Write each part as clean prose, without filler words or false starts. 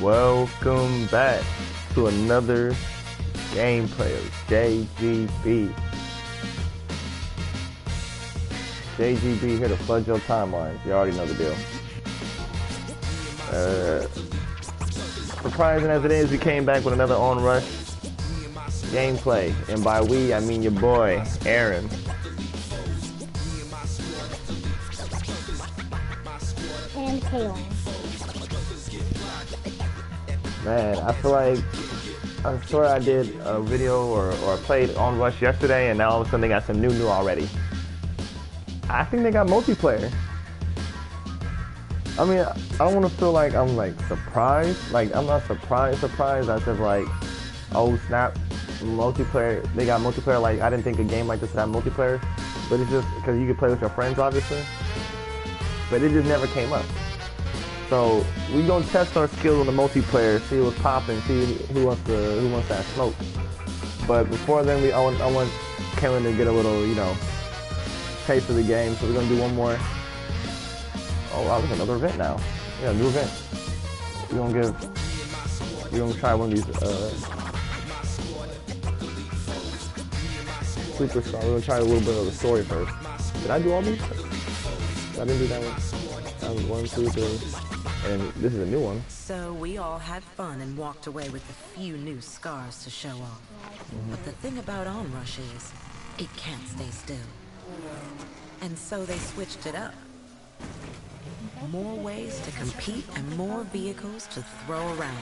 Welcome back to another gameplay of JGB. JGB here to flood your timelines. You already know the deal. Surprising as it is, we came back with another OnRush gameplay. And by we, I mean your boy, Aaron. And Kaylin. Man, I feel like, I swear I did a video or played OnRush yesterday, and now all of a sudden they got some new already. I think they got multiplayer. I mean, I don't want to feel like I'm like surprised. Like, I'm not surprised. I said like, oh snap, multiplayer. They got multiplayer. Like, I didn't think a game like this would have multiplayer, but it's just because you could play with your friends, obviously. But it just never came up. So we gonna test our skills on the multiplayer, see what's popping, see who wants that smoke. But before then, I want Kaylin to get a little, you know, taste of the game. So we're gonna do one more. Oh wow, there's another event now. Yeah, new event. We're gonna try one of these superstar. We're gonna try a little bit of the story first. Did I do all these? I didn't do that one. That was 1, 2, 3. And this is a new one. So we all had fun and walked away with a few new scars to show off. But the thing about OnRush is, it can't stay still. And so they switched it up. More ways to compete and more vehicles to throw around.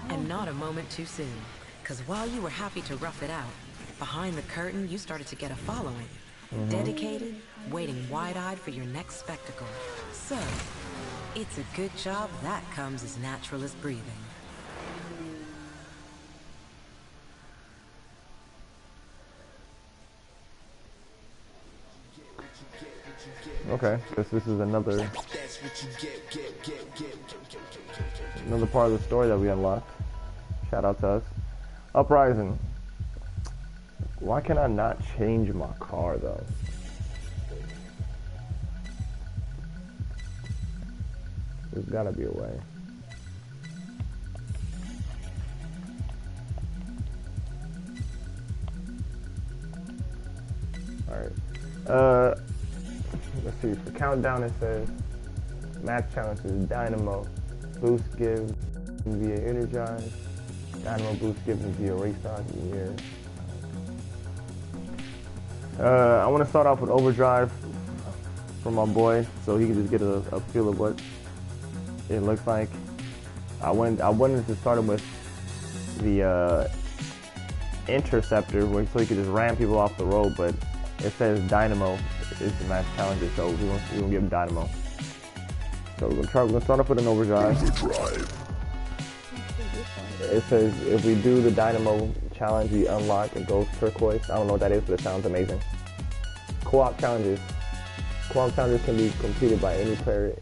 And not a moment too soon, because while you were happy to rough it out, behind the curtain you started to get a following. Dedicated, waiting wide-eyed for your next spectacle. So, it's a good job that comes as natural as breathing. Okay, this is another part of the story that we unlocked. Shout out to us. Uprising. Why can I not change my car though? There's gotta be a way. Alright. Let's see. For countdown it says match challenges Dynamo. Boost given via Energize. Dynamo boost given via race stock year. I want to start off with Overdrive for my boy, so he can just get a feel of what it looks like. I wanted to start him with the Interceptor, so he could just ram people off the road, but it says Dynamo is the match challenger, so we're gonna give him Dynamo. So we're gonna start off with an Overdrive. It says if we do the Dynamo challenge, we unlock a ghost turquoise. I don't know what that is, but it sounds amazing. Co-op challenges. Co-op challenges can be completed by any player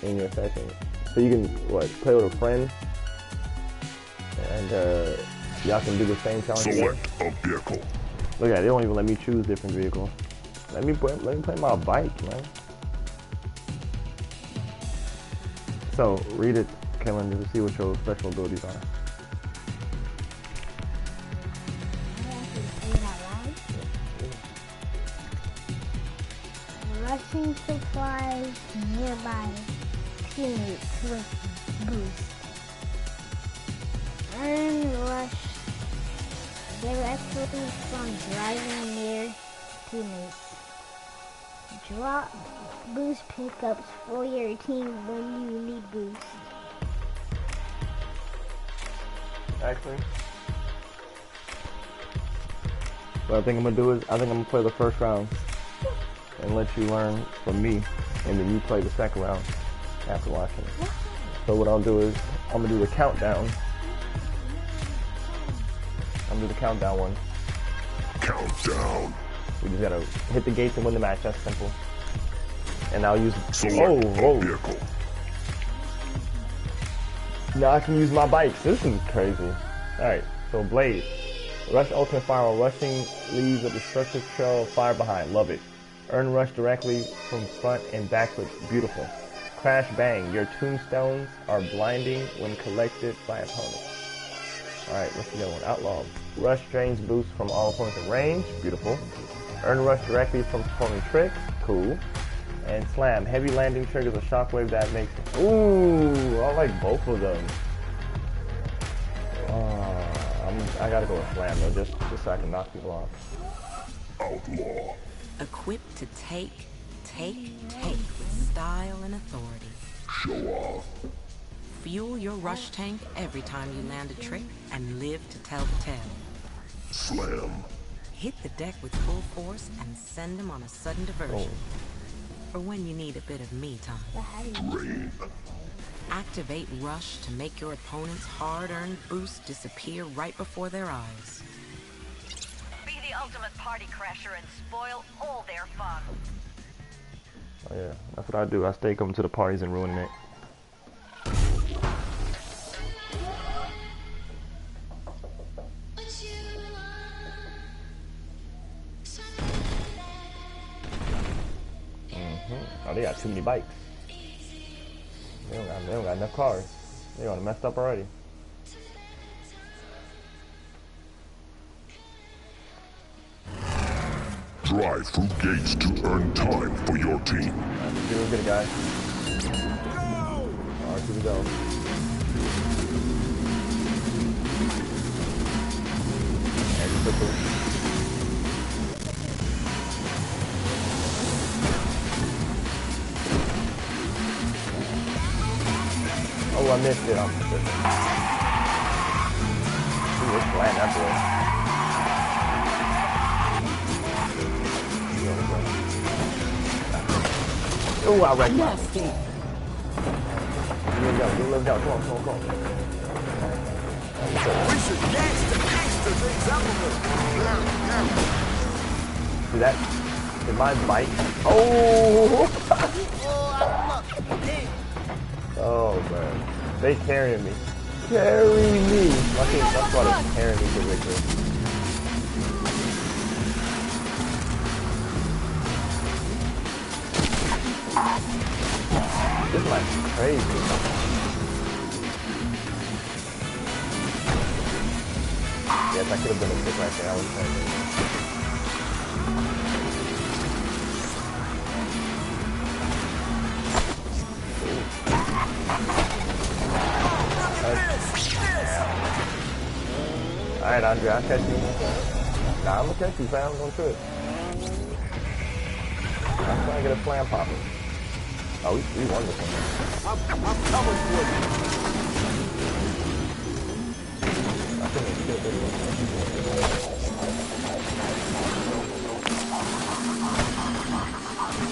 in your session. So you can play with a friend, and y'all can do the same challenge. Select a vehicle. Look at it, they don't even let me choose different vehicles. Let me play my bike, man. So read it, Kaylin, to see what your special abilities are. Rushing supplies nearby teammates with boost. OnRush directly from driving near teammates. Drop boost pickups for your team when you need boost. Actually, what I think I'm gonna do is I'm gonna play the first round and let you learn from me, and then you play the second round after watching it. So what I'll do is I'm gonna do the countdown. I'm gonna do the countdown one. Countdown. We just gotta hit the gates and win the match. That's simple. And I'll use. Select a vehicle. Now I can use my bikes. This is crazy. All right. So Blaze, rush ultimate fire while rushing leaves a destructive trail of fire behind. Love it. Earn rush directly from front and backwards. Beautiful. Crash Bang. Your tombstones are blinding when collected by opponents. Alright, what's the other one? Outlaw. Rush drains boost from all opponents in range. Beautiful. Earn rush directly from performing tricks. Cool. And Slam. Heavy landing triggers a shockwave that makes... Ooh, I like both of them. I gotta go with Slam though, just so I can knock people off. Outlaw. Equipped to take with style and authority. Show off. Fuel your rush tank every time you land a trick and live to tell the tale. Slam. Hit the deck with full force and send them on a sudden diversion. For when you need a bit of me time. Drain. Activate Rush to make your opponent's hard-earned boost disappear right before their eyes. Be the ultimate party crasher and spoil all their fun. Oh yeah, that's what I do. I stay coming to the parties and ruining it. Oh, they got too many bikes. They don't got enough cars. They done messed up already. Drive through gates to earn time for your team. Let's get it, guys. Alright, here we go. And quickly. Oh, I missed it. I'm tripping. Ooh, it's flying that boy. Oh, I wrecked that. Let's go. Come on. We should gangster things up a little. See that? Did my bike? Oh! Oh, man. They carrying me. Carry me. That's why they're carrying me to victory. This is like crazy. Yes, I could have been a pick right there. I was saying. Alright, Andre, I'll catch you. Nah, I'm gonna catch you, fam. I'm gonna trip. I'm trying to get a slam popping. Oh, we won this one. I'm coming for you. I think it's good.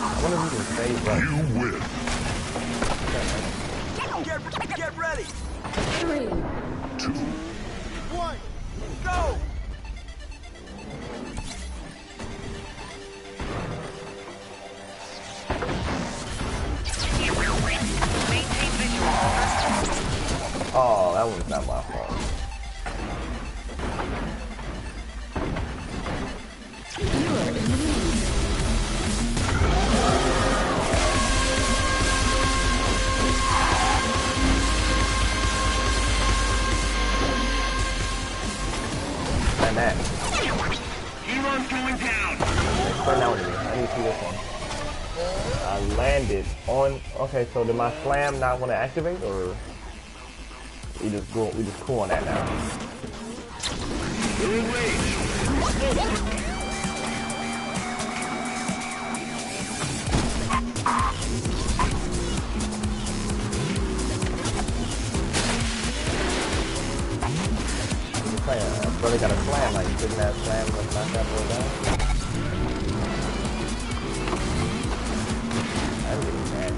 I wonder if we can save Rush. You win. Get ready. 3, 2, 1, go. Maintain visual. Oh, that one's not my fault. And that. Hero's going down. Turn that one to me. I need to see this one. I landed on. Okay, so did my slam not want to activate, or we just cool on that now? You're in range. Brother got a slam, like taking that slam, let's knock that boy down. I'm getting mad.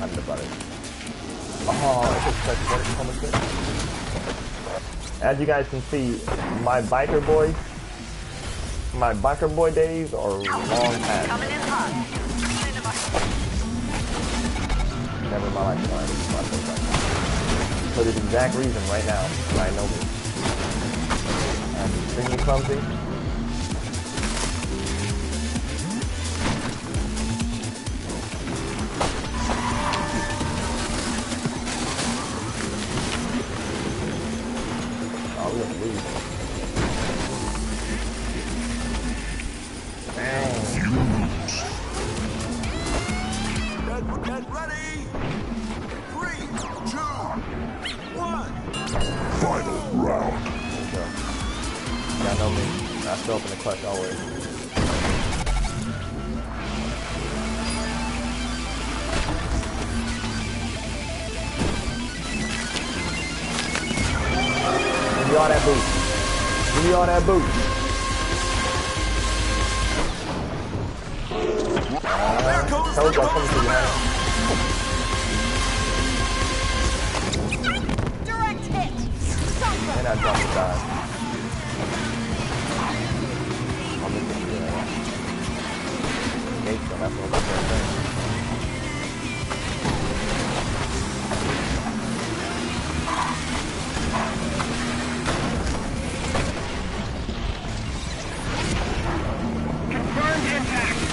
I'm the butter. Oh, it's just such good. As you guys can see, my biker boy days are long past. Coming in hot. Never in my life, for this exact reason right now, I know this. I'm extremely clumsy. we're gonna lose. Dang. Get ready. 3, 2, 1. Final round. Let's go. Y'all know me. I still up in the clutch always. Give me all that boost. Give me all that boost. There goes Told the y'all coming to you, man. Direct hit. Something. And I dropped the dive. I'm just gonna do that. Gates don't have to look at that thing.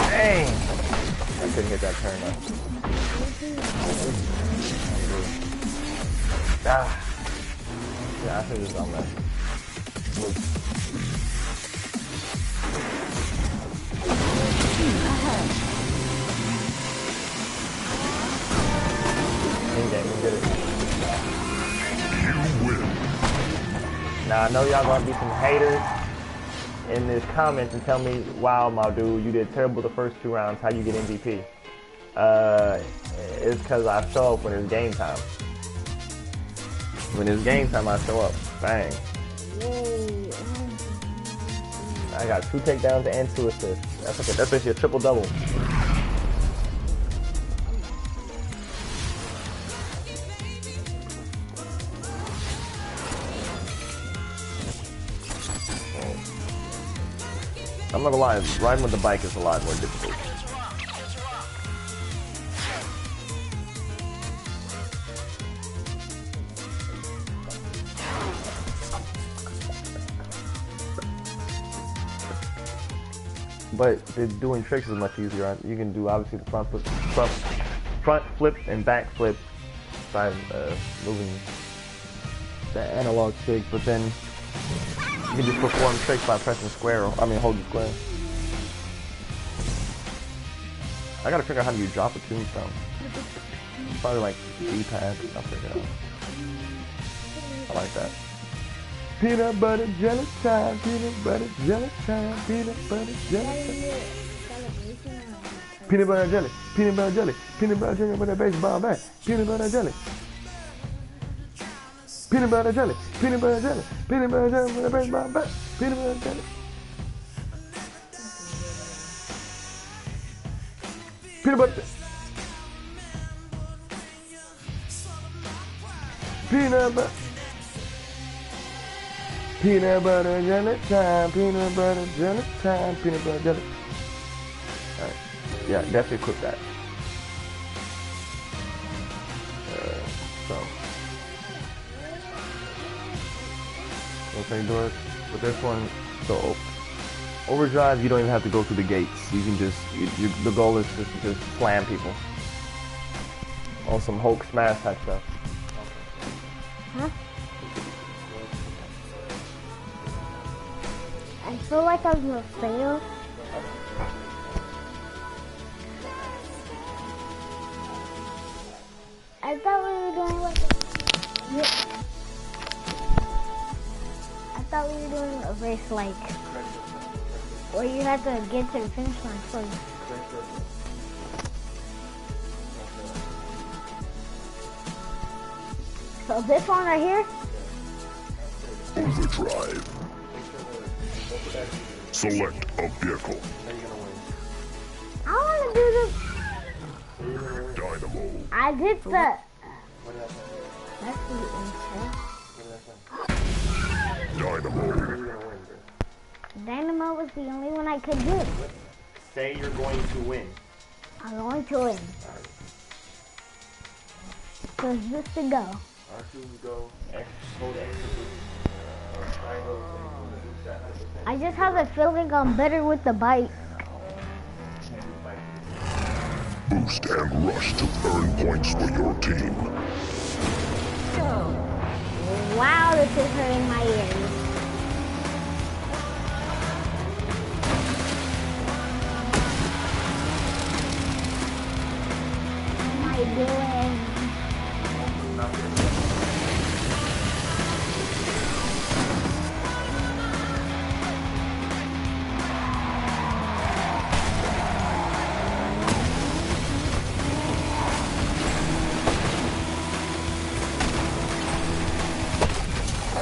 Dang! I couldn't hit that turn though. Ah. Yeah, I think it's on that. In-game, we did it. You win. Now I know y'all gonna be some haters in this comments and tell me, wow, my dude, you did terrible the first 2 rounds. How you get MVP? It's because I show up when it's game time. When it's game time, I show up. Bang. Yay. I got 2 takedowns and 2 assists. That's okay. That's basically a triple double. I'm not gonna lie, riding with the bike is a lot more difficult. But doing tricks is much easier. You can do obviously the front flip and back flip by moving the analog stick, but then you can just perform tricks by pressing square, holding square. I gotta figure out how do you drop a tombstone. Probably like D-pad, I'll figure it out. I like that. Peanut butter jelly time, peanut butter jelly time, peanut butter jelly time. Peanut butter jelly, peanut butter jelly, peanut butter jelly with a baseball bat, peanut butter jelly. Peanut butter jelly, peanut butter jelly, peanut butter jelly with a baseball bat, peanut butter jelly. Peanut butter. Peanut butter. Peanut butter jelly time, peanut butter jelly time, peanut butter jelly. Alright. Yeah, definitely equip that. So. Okay, do it. With this one, so overdrive, you don't even have to go through the gates. You can just, the goal is just to just slam people. On some Hulk smash type stuff. Huh? I feel like I'm gonna fail. I thought we were doing like I thought we were doing a race like where you have to get to the finish line first. So this one right here? Overdrive. Select a vehicle. I want to do this. Dynamo. I did the. That's the intro. Dynamo. Dynamo was the only one I could do. Say you're going to win. I'm going to win. So it's just to go. R2 go, hold X I just have a feeling I'm better with the bike. Boost and rush to earn points for your team. Wow, this is hurting my ears.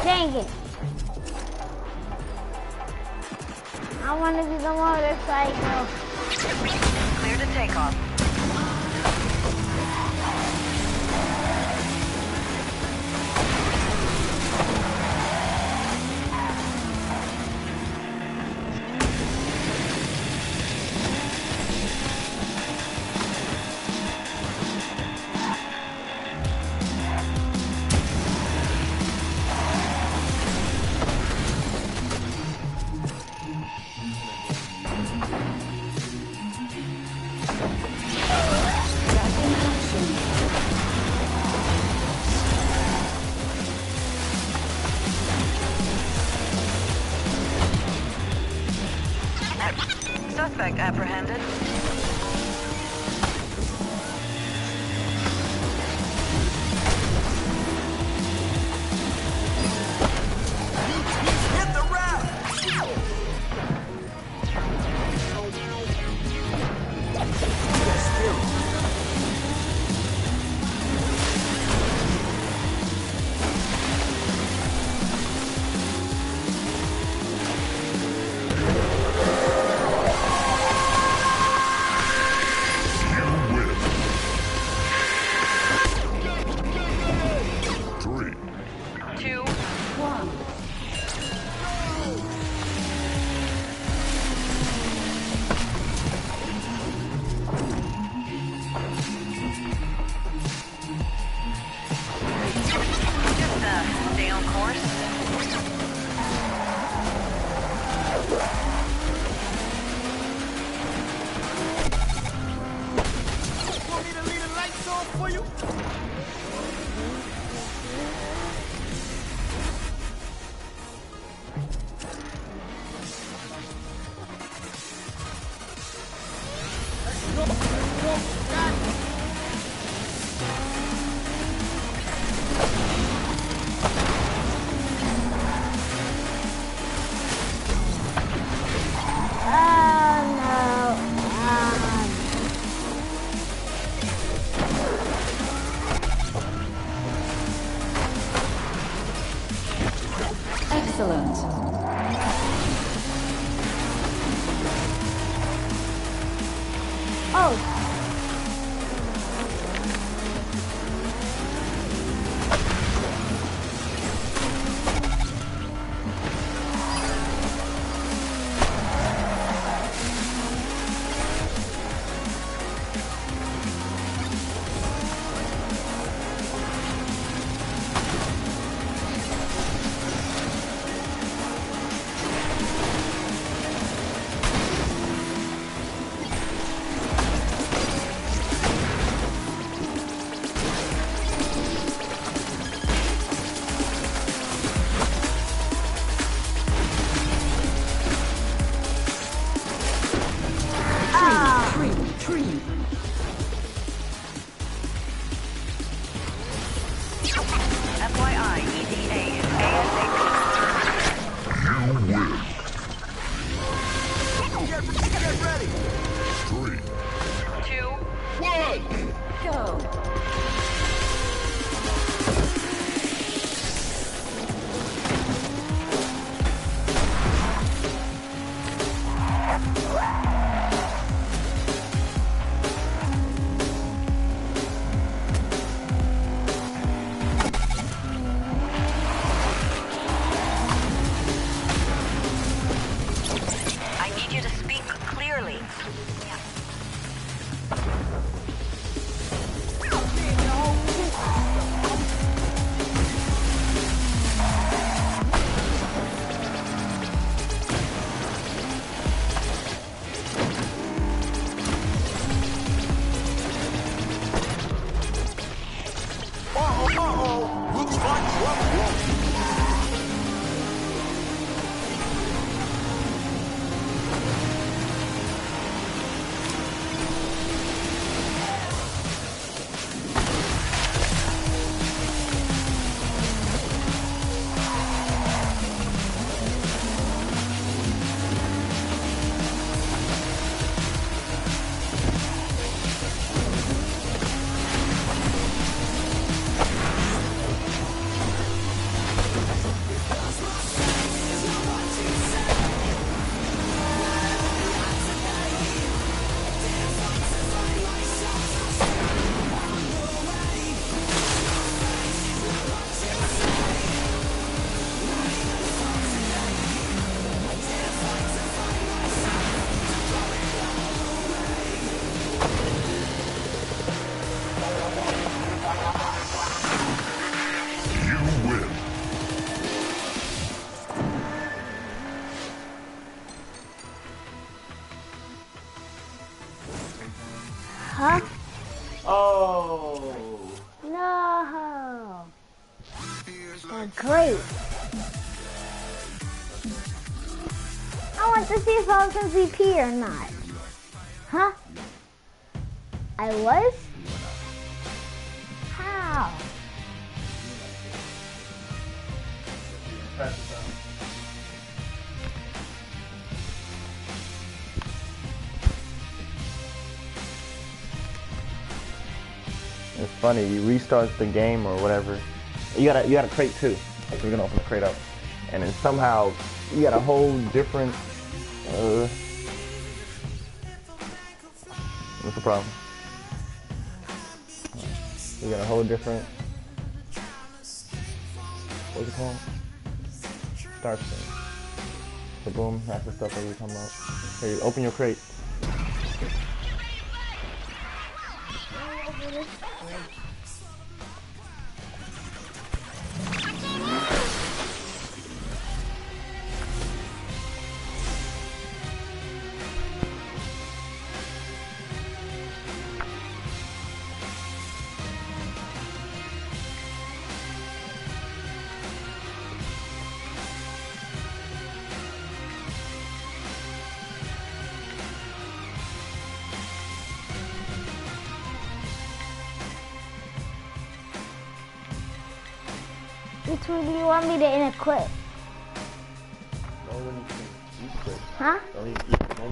Dang it. I want to do the motorcycle. Clear to take off. Suspect apprehended. Hit the raft! Yes, still. You win. 3, 2, 1. just stay on course. Want me to leave the lights on for you? Oh no. Excellent. Oh. Tree. FYI, ETA is ASAP. you win. Get ready! 3, 2, 1. Go. I need you to speak clearly. a crate. I want to see if I was MVP or not. Huh? I was? How? It's funny, you restart the game or whatever. You got a crate too. So we're gonna open the crate up. And then somehow you got a whole different what's the problem? You got a whole different what's it called? Start screen. So boom, that's the stuff that you're talking about. Here, open your crate. Which one do you want me to equip? Only one you can equip. Huh? Only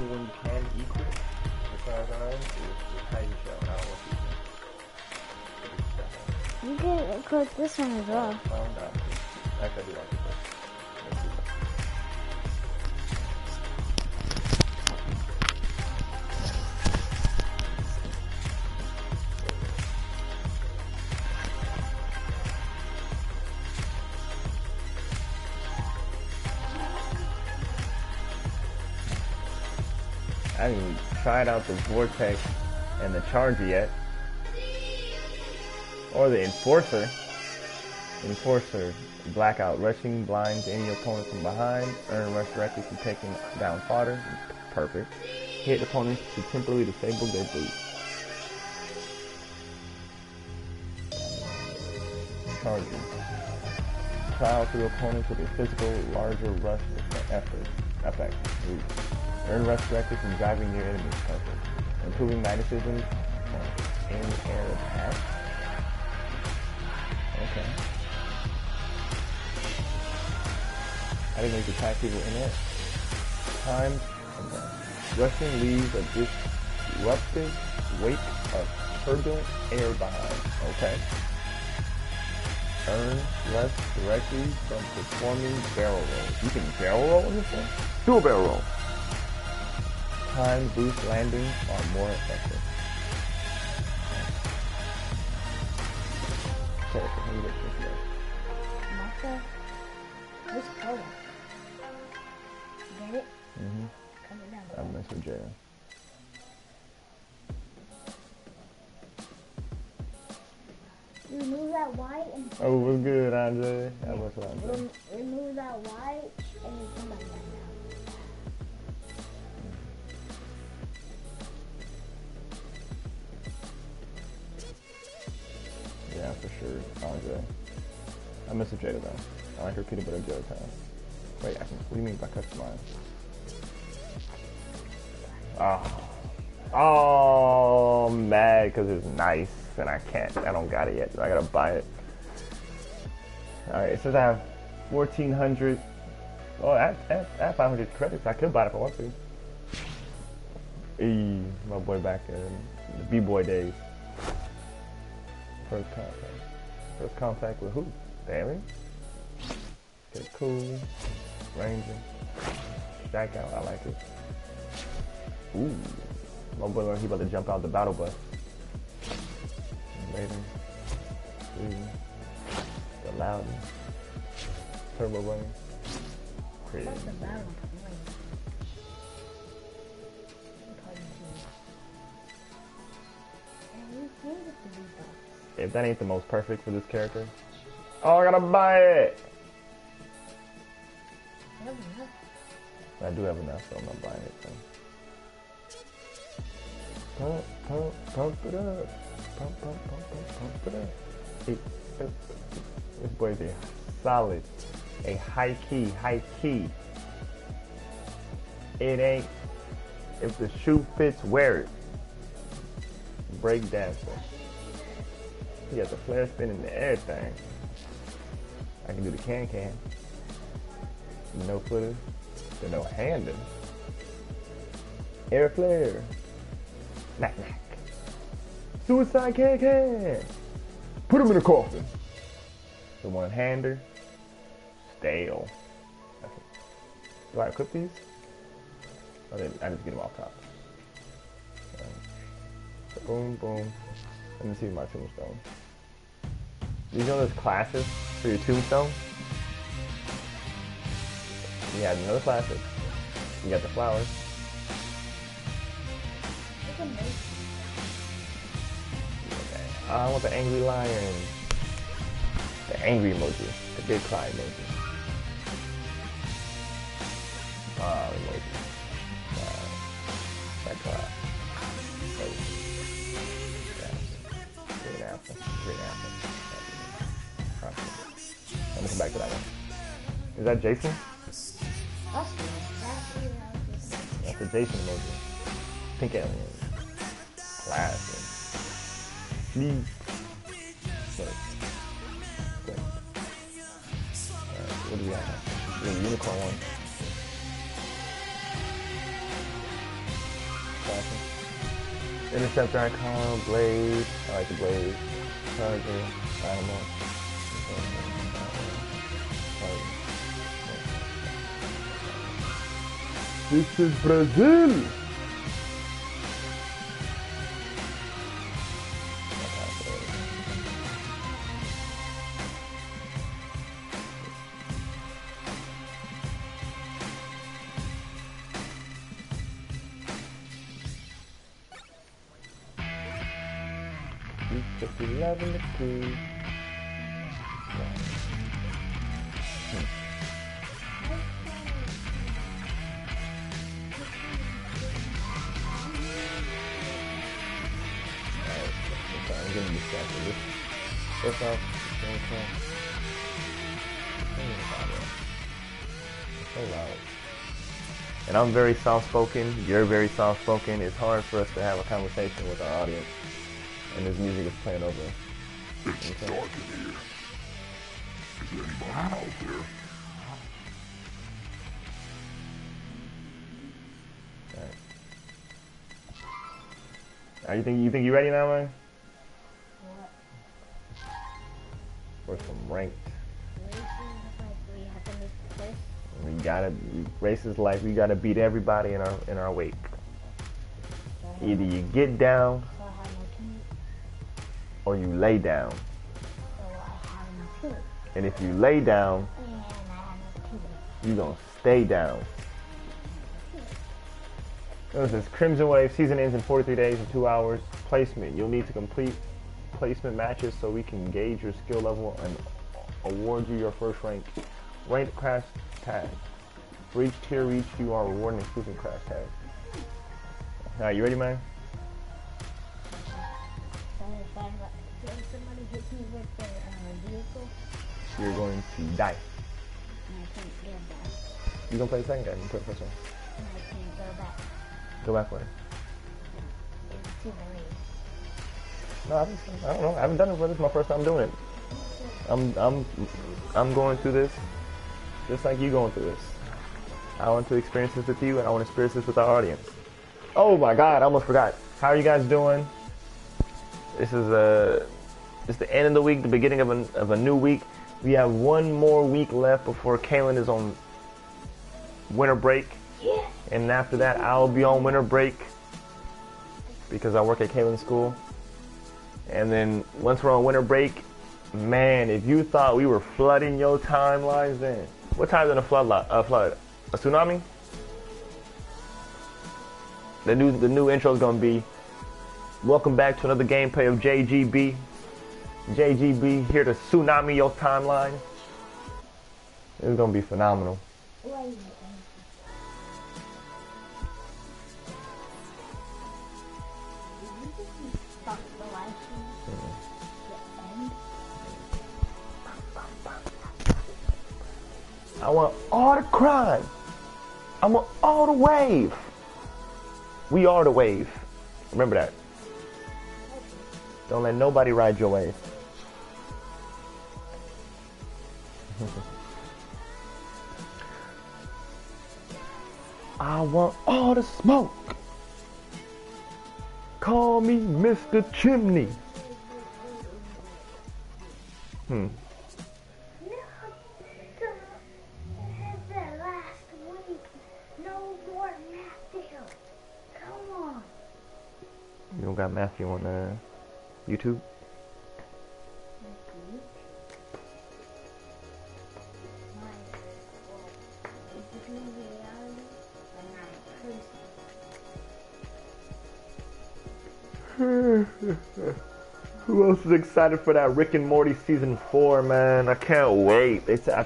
one you can equip, as far as I know, is the Titan Shell. I don't want You can equip this one as well. no. Actually, I do like it. I haven't even tried out the Vortex and the Charger yet. Or the Enforcer. Enforcer. Blackout. Rushing blinds any opponent from behind. Earn rush directly from taking down fodder. Perfect. Hit opponents to temporarily disable their boost. Charger. Trial through opponents with a physical, larger rush effect. Earn rush directly from driving near enemies. Perfect. Improving magnetism in air attack. Okay. I didn't know you could attack people in it. Time. Okay. Rushing leaves a disruptive wake of turbulent air behind. Okay. Earn rush directly from performing barrel rolls. You can barrel roll in this one? Do a barrel roll. Time boost landings are more effective. Okay, let me look this up. Martha, where's color? Get it? Mm-hmm. Coming down. I mess with Jada. Remove that white and Oh, what's good, Andre? How much Andre? remove that white and then come back down. Yeah, for sure, Andre. I miss Jada though. I like her peanut butter jelly time. Wait, I can. What do you mean by customize? Oh, I'm mad because it's nice and I can't. I don't got it yet. So I gotta buy it. All right, it says I have 1,400. Oh, I have 500 credits. I could buy it if I want to. My boy back in the B-boy days. First contact. First contact with who? Barry? Okay, cool. Ranger. Jack out. I like it. Ooh. My boy, he about to jump out the battle bus. Raven. The Loudon. Turbo Bunny. Crazy. That's the battle. If that ain't the most perfect for this character. Oh, I gotta buy it! I do have enough, so I'm not buying it. So. Pump it up. Pump it up. Hey, this boy there. solid. A high key. It ain't. If the shoe fits, wear it. Break dancer. He got the flare spin and everything. I can do the can. No footer. The no hander. Air flare. Knack. Suicide can. Put him in a coffin. The one hander. Stale. Okay. Do I equip these? I just get them off top. So boom. Let me see my tombstone. You know those classes for your tombstone? You got another classic. You got the flowers. I want the angry lion. The angry emoji. The big cry emoji. Emoji. That cry. Green apple. Let me come back to that one. Is that Jason? That's a Jason emoji. Pink alien. Classic. Please. What do we have now? We have a unicorn one. Classic. Interceptor icon, blade. I like the blade. Charger. Animal. This is Brazil! Just 11 to 2. I'm getting distracted. First off, it's so loud. And I'm very soft-spoken. You're very soft-spoken. It's hard for us to have a conversation with our audience. And this music is playing over. It's dark in here. Is anybody out there? Alright. You think you ready now, man? What? For some ranked. Races like we gotta beat everybody in our wake. Either you get down or you lay down. And if you lay down, you're gonna stay down. This is Crimson Wave. Season ends in 43 days and 2 hours. Placement. You'll need to complete placement matches so we can gauge your skill level and award you your first rank. Ranked crash tag. For each tier reach, you are rewarding exclusive crash tag. Alright, you ready, man? Somebody hits me with their vehicle. You're going to die. And I can't get back. You gonna play the second game? You play the first one. And I can't go back. Go back where? It's too late. No, I don't know. I haven't done it before. This is my first time doing it. I'm going through this just like you going through this. I want to experience this with you, and I want to experience this with our audience. Oh my God! I almost forgot. How are you guys doing? This is it's the end of the week, the beginning of a new week. We have one more week left before Kaylin is on winter break. Yeah. And after that, I'll be on winter break because I work at Kaylin's school. And then once we're on winter break, man, if you thought we were flooding your timelines, then what time is in a flood? A tsunami? The new intro is gonna be welcome back to another gameplay of JGB. JGB here to tsunami your timeline. It's gonna be phenomenal. Wait. Stop the live stream. The end. I want all the crime. I want all the wave. We are the wave. Remember that. Don't let nobody ride your wave. I want all the smoke. Call me Mr. Chimney. No, that last week. No more Matthew. Come on. You don't got Matthew on YouTube? Who else is excited for that Rick and Morty season 4, man? I can't wait.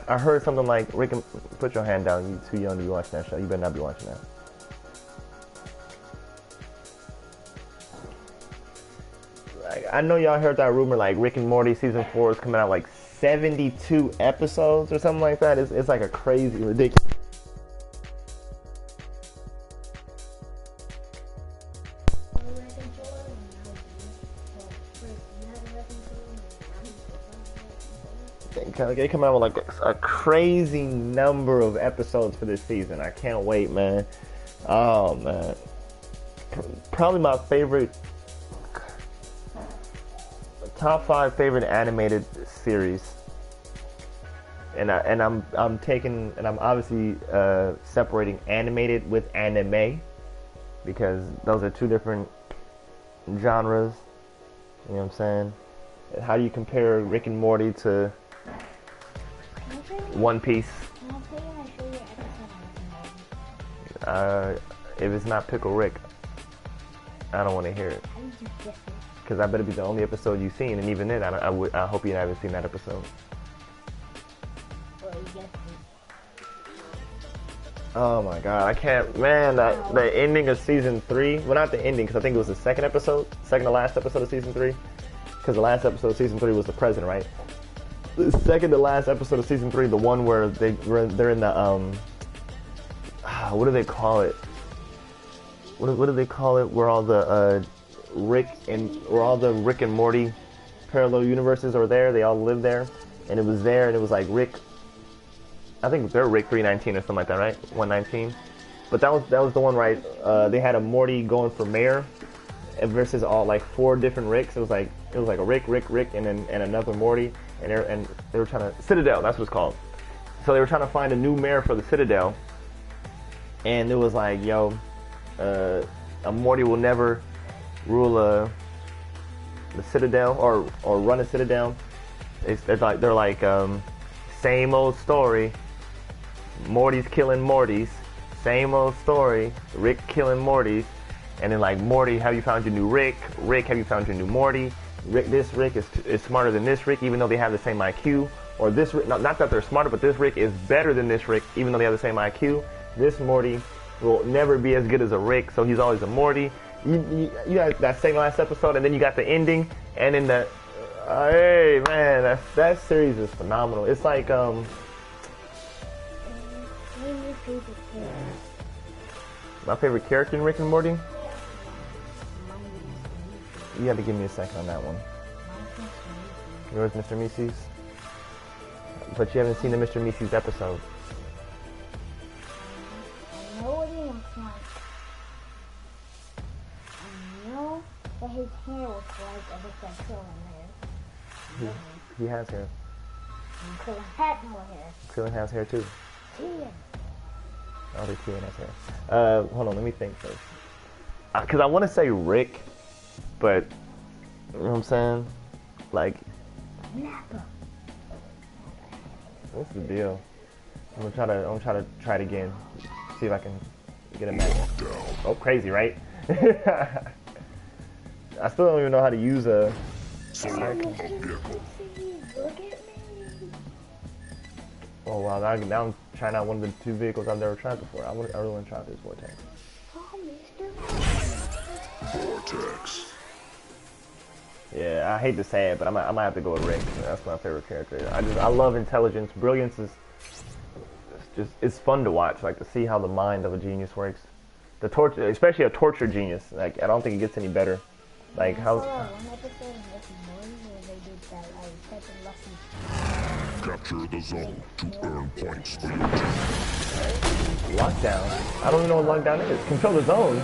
I heard something like Rick and put your hand down. You too young to be watching that show. You better not be watching that. Like, I know y'all heard that rumor like Rick and Morty season 4 is coming out like 72 episodes or something like that. It's like a crazy, ridiculous. They come out with like a crazy number of episodes for this season. I can't wait, man. Oh man, probably my favorite, top 5 favorite animated series. And I'm obviously separating animated with anime because those are two different genres. You know what I'm saying? How do you compare Rick and Morty to One Piece? If it's not Pickle Rick, I don't want to hear it. Because I better be the only episode you've seen, and even then, I hope you haven't seen that episode. Oh my god, I can't, man, the ending of season 3, well not the ending, because I think it was the second to last episode of season 3, because the last episode of season 3 was the present, right? The second to last episode of season 3, the one where they're in the, what do they call it? What do they call it? Where all the Rick and Morty parallel universes are there. They all live there, and it was there, and it was like Rick. I think they're Rick 319 or something like that, right? 119. But that was the one, right? They had a Morty going for mayor versus all like 4 different Ricks. It was like a Rick, and then another Morty, and they were trying to Citadel. That's what it's called. So they were trying to find a new mayor for the Citadel, and it was like, yo, a Morty will never rule the Citadel or run a Citadel. They're like same old story. Morty's killing Mortys. Same old story. Rick killing Mortys. And then like, Morty, have you found your new Rick? Rick, have you found your new Morty? This Rick is smarter than this Rick, even though they have the same IQ. Or this Rick, not that they're smarter, but this Rick is better than this Rick, even though they have the same IQ. This Morty will never be as good as a Rick, so he's always a Morty. You got that second last episode, and then you got the ending, and then the hey man, that series is phenomenal. It's like my favorite character in Rick and Morty. You have to give me a second on that one. Yours, Mr. Mises? But you haven't seen the Mr. Mises episode. I know what he looks like. I know that his hair looks like it looks like Krillin hair. He has hair. And Krillin had no hair. Krillin has hair too. Tian. Oh, they Tian has hair. Hold on, let me think first. Because I want to say Rick, but you know what I'm saying? Like, Nappa. what's the deal? I'm gonna try it again. See if I can get it back. Oh, crazy, right? I still don't even know how to use a. Look at me. Oh wow! Now I'm trying out one of the 2 vehicles I've never tried before. I really want to try this Vortex. Oh, Mr. Vortex. Yeah, I hate to say it, but I might have to go with Rick. That's my favorite character. I love intelligence. Brilliance is just it's fun to watch, like to see how the mind of a genius works. The torture, especially a torture genius. Like I don't think it gets any better. Like how. One episode of Rick and Morty where they did that type of lesson. Capture the zone to earn points for your team. Lockdown? I don't even know what lockdown is. Control the zone?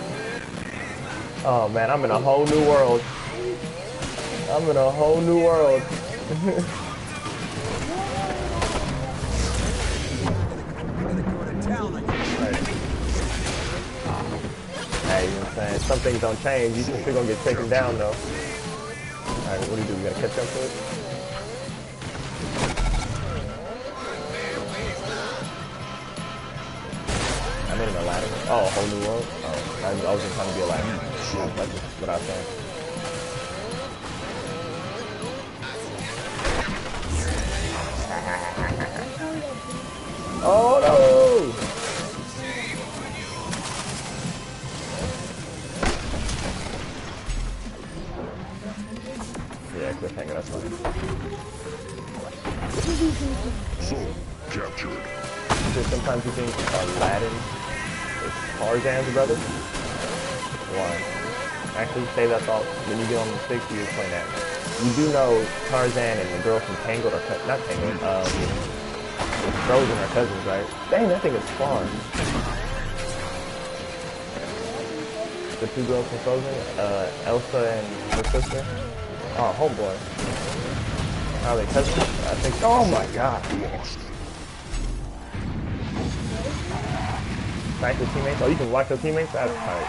Oh man, I'm in a whole new world. I'm in a whole new world. Hey, you know what I'm saying? Some things don't change. You still gonna get taken down though. Alright, what do? You gotta catch up to it? I'm in Aladdin. Oh, a whole new world? Oh, I was just trying to be Aladdin. That's just what I was saying. Oh no! Yeah, cliffhanger, that's fine. Zone captured. So sometimes you think Aladdin is Tarzan's brother? Why? Actually, say that thought. When you get on the 60, you explain that. You do know Tarzan and the girl from Tangled are not Tangled. Frozen are cousins, right? Dang, that thing is fun. The two girls from Frozen, Elsa and her sister. Oh, homeboy. Are they cousins? I think. Oh my god. Nice with teammates. Oh, you can watch your teammates? That's tight.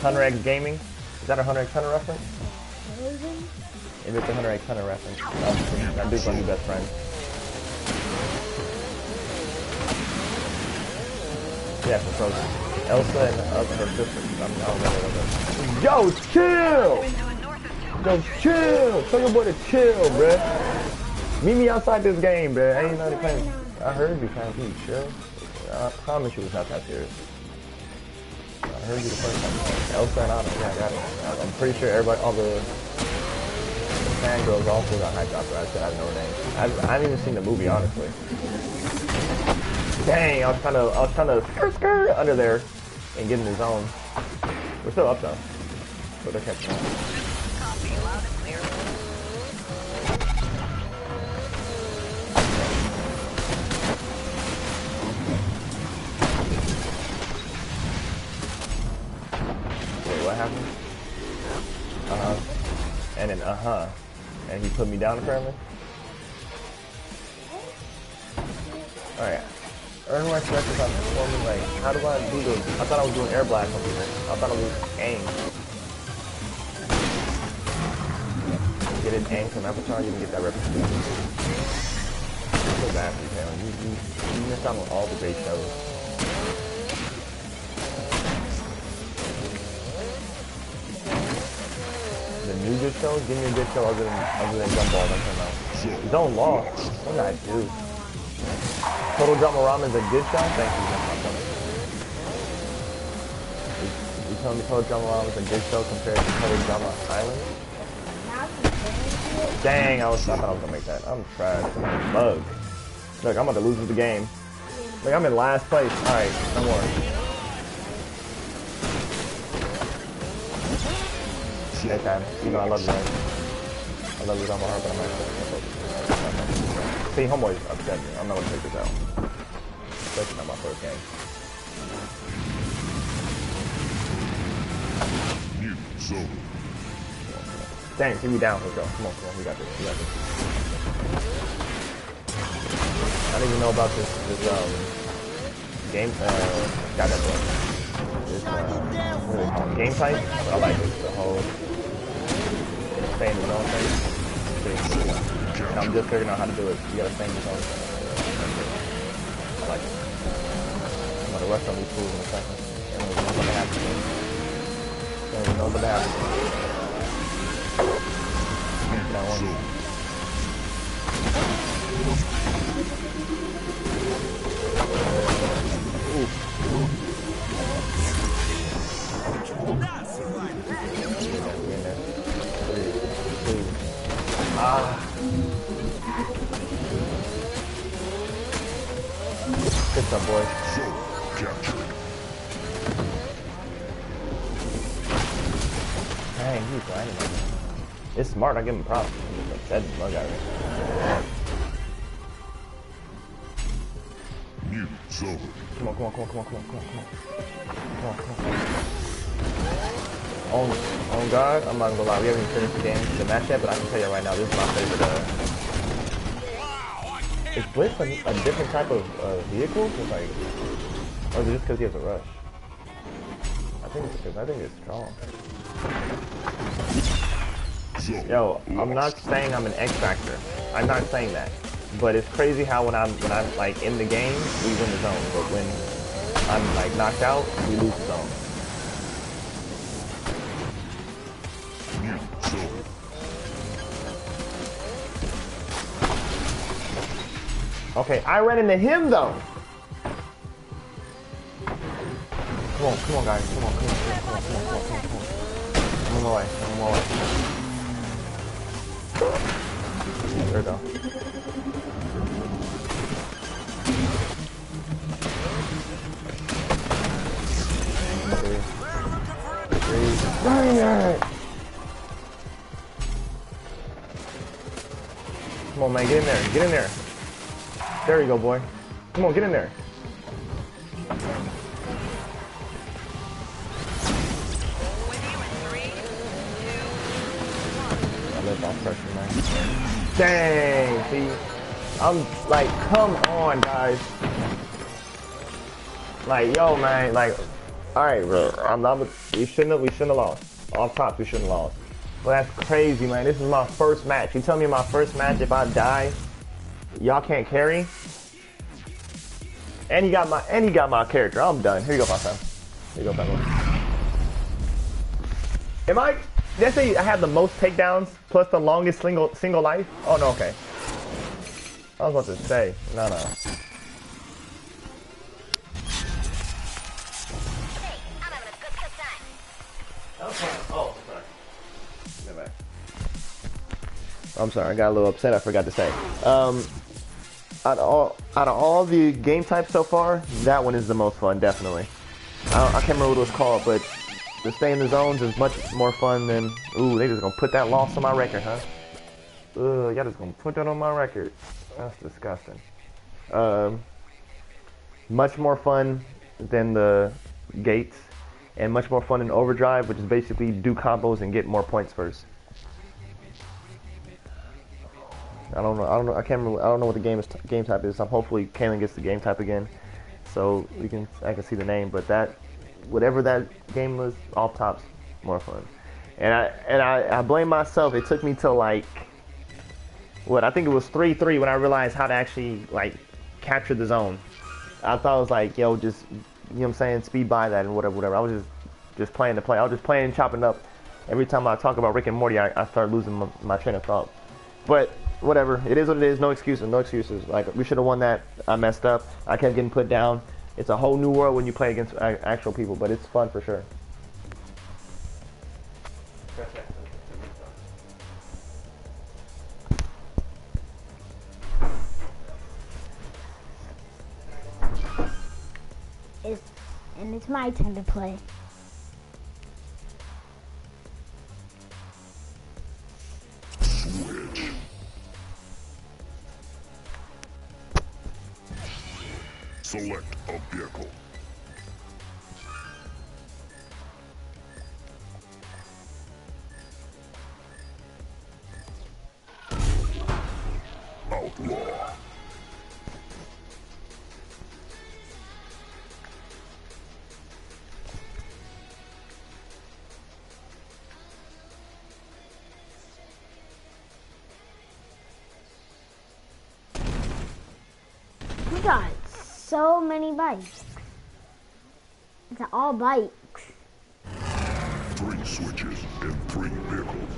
Hunter X Gaming. Is that a Hunter X Hunter reference? If it's a Hunter X Hunter reference. Oh, that dude's my new best friend. Yeah, from Frozen. Elsa and her sister. I don't know. Yo, chill! Yo, chill! Tell your boy to chill, bruh. Meet me outside this game, bruh. I ain't know they playing. I heard you trying to chill. I promise you it's not that serious. I heard you the first time. Elsa and Anna, yeah, I got it. I'm pretty sure everybody, all the fangirls also got hyped after I said I know her name. I haven't even seen the movie, honestly. Dang, I was trying to skirt under there and get in the zone. We're still up though. But they're catching up. Copy loud and clear. Wait, what happened? And then and he put me down apparently. Alright. Earn my selections on performing, like, how do I do this? I thought I was doing air blast on people. I thought I was aim. Get an aim from Avatar, you can get that reference. I feel bad for you, Taylor. You missed out on all the great shows. The new good shows? Give me a good show other than Gumball that came out. Zone Lost. What did I do? Total Drama Ramen is a good show? Thank you, you telling me Total Drama Ramen is a good show compared to Total Drama Island? Dang, I thought I was gonna make that. I'm trash. I'm a bug. Look, I'm about to lose with the game. Look, I'm in last place. Alright, no more. Next time. You know I love you, right? I love you with all my heart, but I'm not. See, homeboy's upset me. I'm not gonna take this out. Especially not my first game. New zone. Dang, see me down. Let's go. Come on, we got this. We got this. I don't even know about this game. Got that book. This what do they call it? Game type. But I like it. The whole staying in his own thing. And I'm just figuring out how to do it. You gotta stay in his own thing. I like it. I'm gonna rush on these tools in a second. I don't even know what happened. I don't even know what happened. That one. What's up, boy? Zone captured. Dang, he's grinding on me. It's smart, I give him props. I'm just upset the bug out of it. New zone. Come on. Oh God, I'm not gonna lie, we haven't even finished the game, the match yet, but I can tell you right now, this is my favorite, is Blitz a different type of vehicle? It's like, or is it just because he has a rush? I think it's strong. Yo, I'm not saying I'm an X Factor. I'm not saying that. But it's crazy how when I'm like in the game, we win the zone. But when I'm like knocked out, we lose the zone. New zone. Okay, I ran into him though. Come on, guys. Come on. I'm on my way. There we go. Dang it! Come on, man, get in there. There you go, boy. Come on, get in there. I let off pressure, man. Dang, see? I'm like, come on, guys. Like, yo, man, like, alright, bro. We shouldn't have lost. Off top, we shouldn't have lost. But that's crazy, man. This is my first match. You tell me in my first match, if I die, y'all can't carry? And he got my character. I'm done. Here you go, my son. Here you go, Pablo. Am I? Let's say I have the most takedowns plus the longest single life. Oh no, okay. I was about to say, no. Hey, I'm having a good time. Oh, sorry. I'm sorry, I got a little upset. I forgot to say. Out of all the game types so far, that one is the most fun, definitely. I can't remember what it was called, but to stay in the zones is much more fun than. Ooh, they just gonna put that loss on my record, huh? Y'all just gonna put that on my record. That's disgusting. Much more fun than the gates, and much more fun than overdrive, which is basically do combos and get more points first. I don't know. I can't remember. I don't know what the game type is. Hopefully, Kaylin gets the game type again, so I can see the name. But whatever that game was, off top's more fun. And I blame myself. It took me till like I think it was 3-3 when I realized how to actually like capture the zone. I thought it was like, yo, just, you know what I'm saying, speed by that and whatever. I was just playing to play. I was just playing, chopping up. Every time I talk about Rick and Morty, I start losing my train of thought. But whatever, it is what it is. No excuses. Like, we should have won that. I messed up. I kept getting put down. It's a whole new world when you play against actual people, but it's fun for sure. And it's my turn to play. Switch. Select a vehicle. Outlaw. We got so many bikes. It's all bikes. 3 switches and 3 vehicles.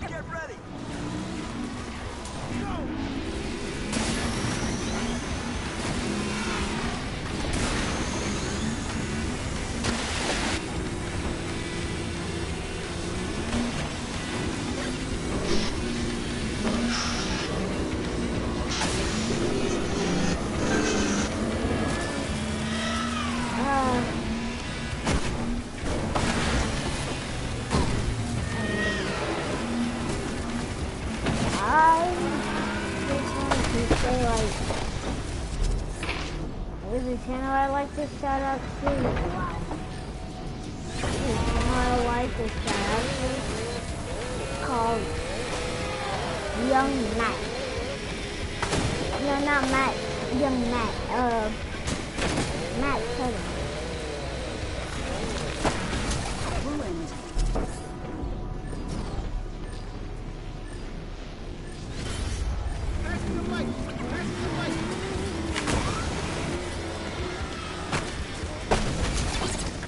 Get ready. I just wanted to say, like, there's a channel I like to shout out to. Wow. There's a channel I like to shout out to. It's called Young Matt. No, not Matt. Young Matt. Matt Southern.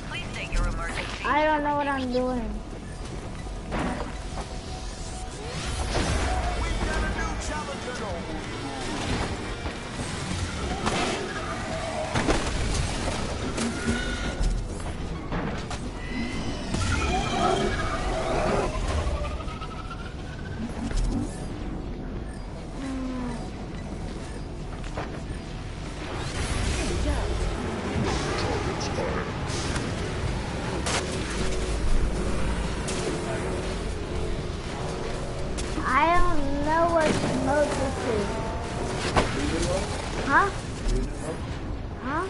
Please state your emergency. I don't know what I'm doing. We got a new challenger. I don't know what mode this is. Huh? Huh?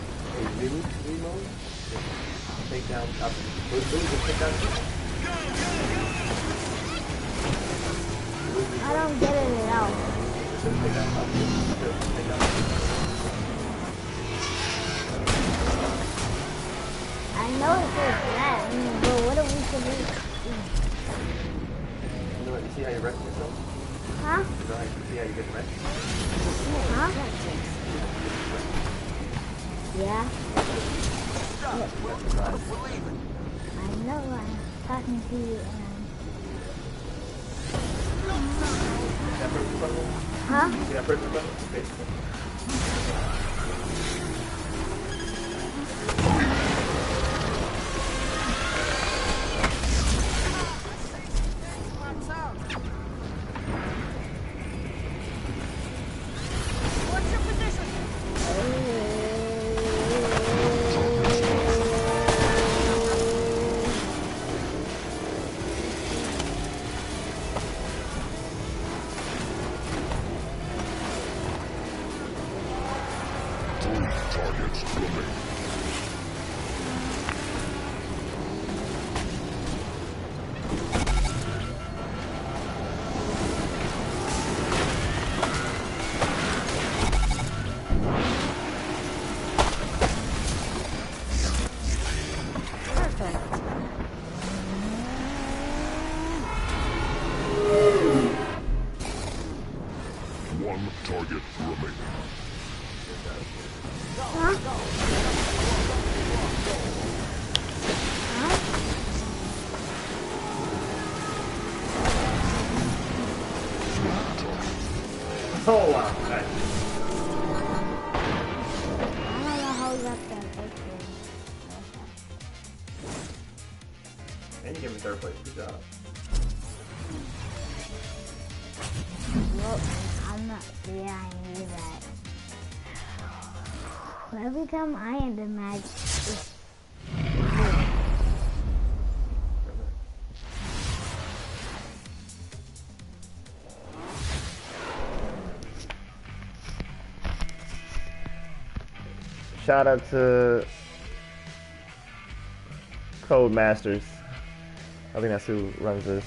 Take down up. Take down. I don't get it at all. Take down up. Take down. I know it says that, but what are we supposed to do? You know what? You see how you rest yourself? Huh? You know how you see how you get rest? Huh? Yeah. I know I'm talking to you That person button? huh? See that person button? Okay. What's your position? Targets remain. Perfect. One target remaining. Oh wow. Nice. I don't know how we got that victory. And you give me third place. Good job. Well, I'm not. Yeah, I knew that. Every time I end a match, it's Shout out to Codemasters. I think that's who runs this.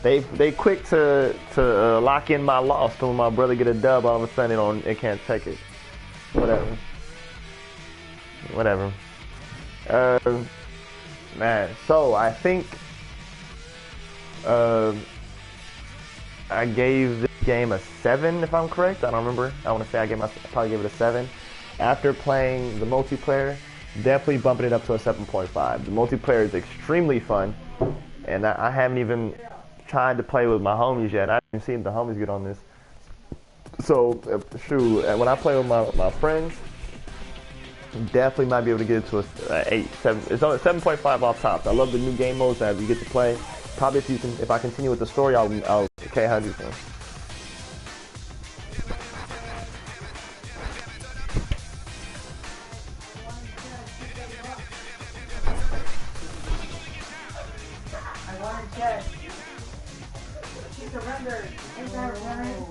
They quick to lock in my loss. So when my brother get a dub, all of a sudden it can't take it. Whatever. Man. So I think I gave this game a 7 if I'm correct. I don't remember. I want to say I probably gave it a 7. After playing the multiplayer, definitely bumping it up to a 7.5. The multiplayer is extremely fun, and I haven't even tried to play with my homies yet. I haven't seen the homies get on this. So, shoot, when I play with my friends, definitely might be able to get it to a 8, 7. It's on a 7.5 off top. I love the new game modes that you get to play. Probably if I continue with the story, I'll okay, how do you think? I want to check. She surrendered. Is that right?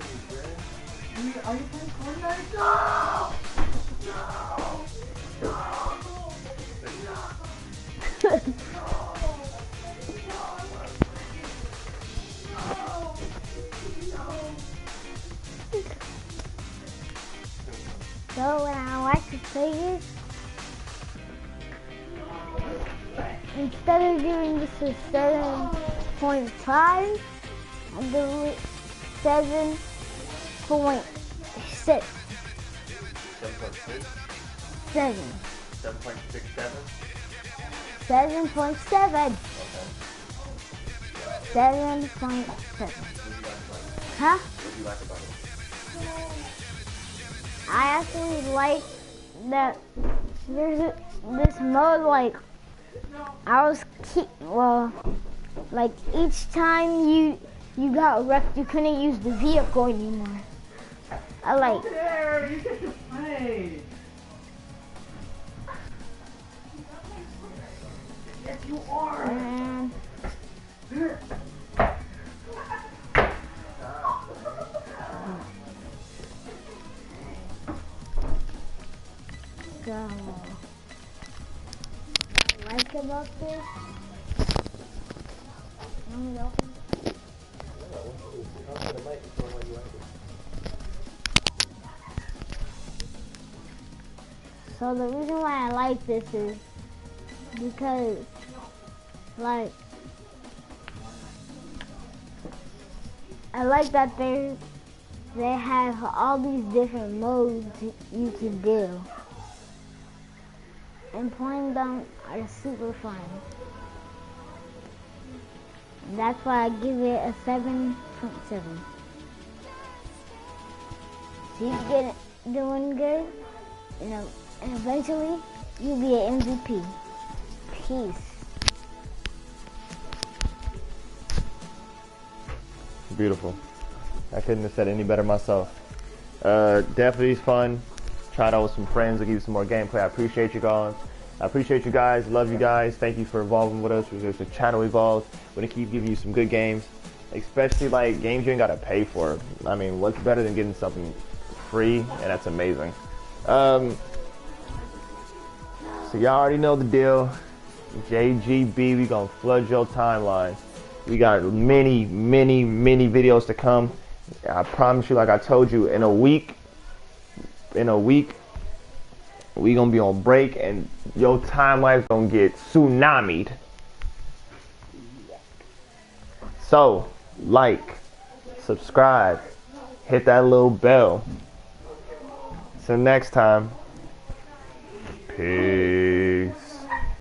So when I like to play this, instead of giving this a 7.5, I give it 7.6. 7.6? 7. 7.67? 7.7. 7.7. Huh? What do you like about it? I actually like that there's this mode, like, like each time you got wrecked, you couldn't use the vehicle anymore. I like. There, you get to play. Yes, you are. So, what I like about this. Want me to open it? So the reason why I like this is because, like, I like that they have all these different modes you can do, and playing them are super fun. And that's why I give it a 7.7. Keep doing good, and eventually you'll be an MVP. Peace. Beautiful. I couldn't have said it any better myself. Definitely fun. Tried out with some friends to give you some more gameplay. I appreciate you guys. I appreciate you guys. Love you guys. Thank you for evolving with us. Because the channel evolves. We're gonna keep giving you some good games, especially like games you ain't gotta pay for. I mean, what's better than getting something free? And that's amazing. So y'all already know the deal. JGB, we gonna flood your timeline. We got many videos to come. I promise you, like I told you, in a week, we gonna be on break and your timeline's gonna get tsunami'd. So, like, subscribe, hit that little bell. Till next time, peace.